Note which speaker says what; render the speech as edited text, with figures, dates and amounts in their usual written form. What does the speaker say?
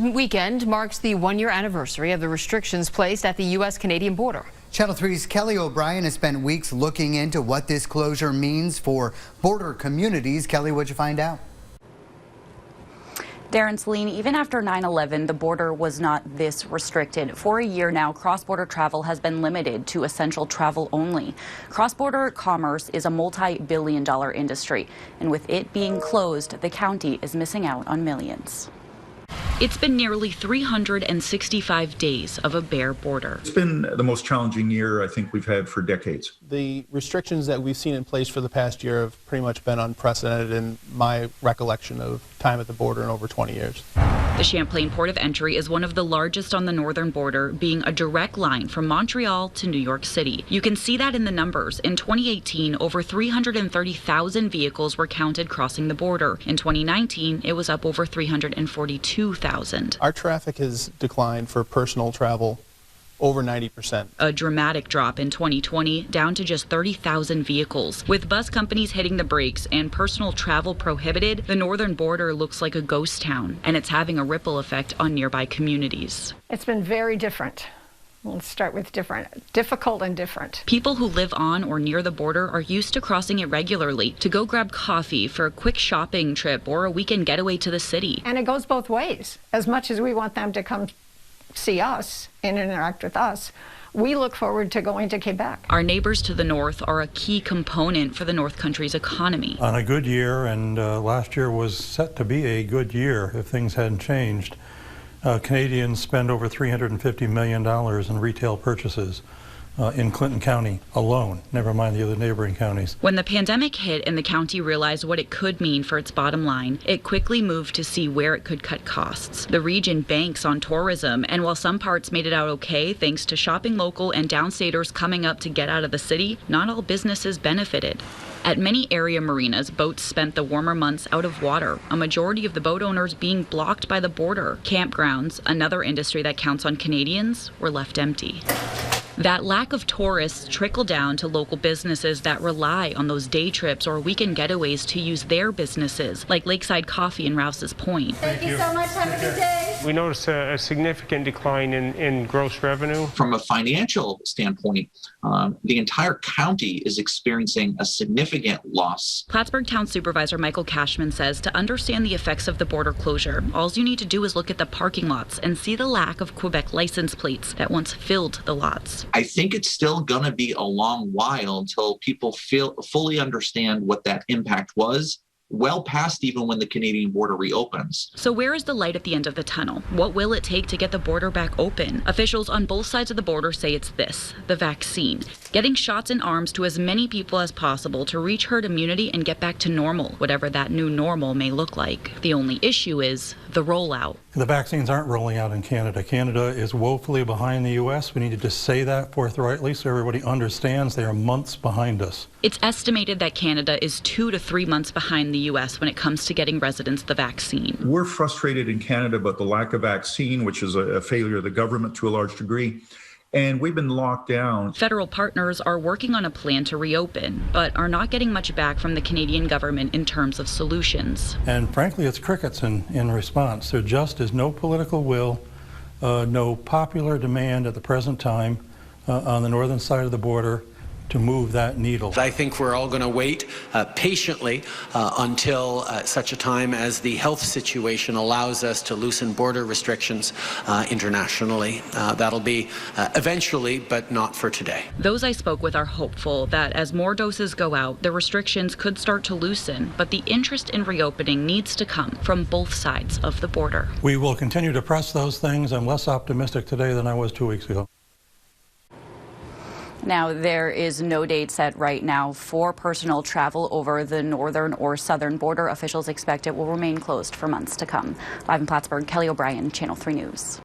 Speaker 1: Weekend marks the one-year anniversary of the restrictions placed at the U.S.-Canadian border.
Speaker 2: Channel 3's Kelly O'Brien has spent weeks looking into what this closure means for border communities. Kelly, what'd you find out?
Speaker 3: Darren, Celine, even after 9/11, the border was not this restricted. For a year now, cross-border travel has been limited to essential travel only. Cross-border commerce is a multi-billion-dollar industry, and with it being closed, the county is missing out on millions. It's been nearly 365 days of a bare border.
Speaker 4: It's been the most challenging year I think we've had for decades.
Speaker 5: The restrictions that we've seen in place for the past year have pretty much been unprecedented in my recollection of time at the border in over 20 years.
Speaker 3: The Champlain Port of Entry is one of the largest on the northern border, being a direct line from Montreal to New York City. You can see that in the numbers. In 2018, over 330,000 vehicles were counted crossing the border. In 2019, it was up over 342,000.
Speaker 5: Our traffic has declined for personal travel over 90%.
Speaker 3: A dramatic drop in 2020, down to just 30,000 vehicles. With bus companies hitting the brakes and personal travel prohibited, the northern border looks like a ghost town, and it's having a ripple effect on nearby communities.
Speaker 6: It's been very different. Let's start with difficult and different.
Speaker 3: People who live on or near the border are used to crossing it regularly to go grab coffee for a quick shopping trip or a weekend getaway to the city.
Speaker 6: And it goes both ways. As much as we want them to come see us and interact with us, we look forward to going to Quebec.
Speaker 3: Our neighbors to the north are a key component for the North Country's economy.
Speaker 7: On a good year, and last year was set to be a good year if things hadn't changed, Canadians spend over $350 million in retail purchases in Clinton County alone, never mind the other neighboring counties.
Speaker 3: When the pandemic hit and the county realized what it could mean for its bottom line, it quickly moved to see where it could cut costs. The region banks on tourism, and while some parts made it out okay thanks to shopping local and downstaters coming up to get out of the city, not all businesses benefited. At many area marinas, boats spent the warmer months out of water, a majority of the boat owners being blocked by the border. Campgrounds, another industry that counts on Canadians, were left empty. That lack of tourists trickled down to local businesses that rely on those day trips or weekend getaways to use their businesses, like Lakeside Coffee in Rouse's Point.
Speaker 6: Thank you so much. Have a good day.
Speaker 8: We noticed a significant decline in gross revenue.
Speaker 9: From a financial standpoint, the entire county is experiencing a significant loss.
Speaker 3: Plattsburgh Town Supervisor Michael Cashman says to understand the effects of the border closure, all you need to do is look at the parking lots and see the lack of Quebec license plates that once filled the lots.
Speaker 9: I think it's still going to be a long while until people fully understand what that impact was, well past even when the Canadian border reopens.
Speaker 3: So where is the light at the end of the tunnel? What will it take to get the border back open? Officials on both sides of the border say it's this, the vaccine. Getting shots in arms to as many people as possible to reach herd immunity and get back to normal, whatever that new normal may look like. The only issue is the rollout.
Speaker 7: The vaccines aren't rolling out in Canada. Canada is woefully behind the U.S. We need to just say that forthrightly so everybody understands they are months behind us.
Speaker 3: It's estimated that Canada is 2 to 3 months behind the U.S. when it comes to getting residents the vaccine.
Speaker 4: We're frustrated in Canada about the lack of vaccine, which is a failure of the government to a large degree. And we've been locked down.
Speaker 3: Federal partners are working on a plan to reopen, but are not getting much back from the Canadian government in terms of solutions.
Speaker 7: And frankly, it's crickets in response. There just is no political will, no popular demand at the present time on the northern side of the border to move that needle.
Speaker 10: I think we're all going to wait patiently until such a time as the health situation allows us to loosen border restrictions internationally. That'll be eventually, but not for today.
Speaker 3: Those I spoke with are hopeful that as more doses go out, the restrictions could start to loosen, but the interest in reopening needs to come from both sides of the border.
Speaker 7: We will continue to press those things. I'm less optimistic today than I was 2 weeks ago.
Speaker 3: Now, there is no date set right now for personal travel over the northern or southern border. Officials expect it will remain closed for months to come. Live in Plattsburgh, Kelly O'Brien, Channel 3 News.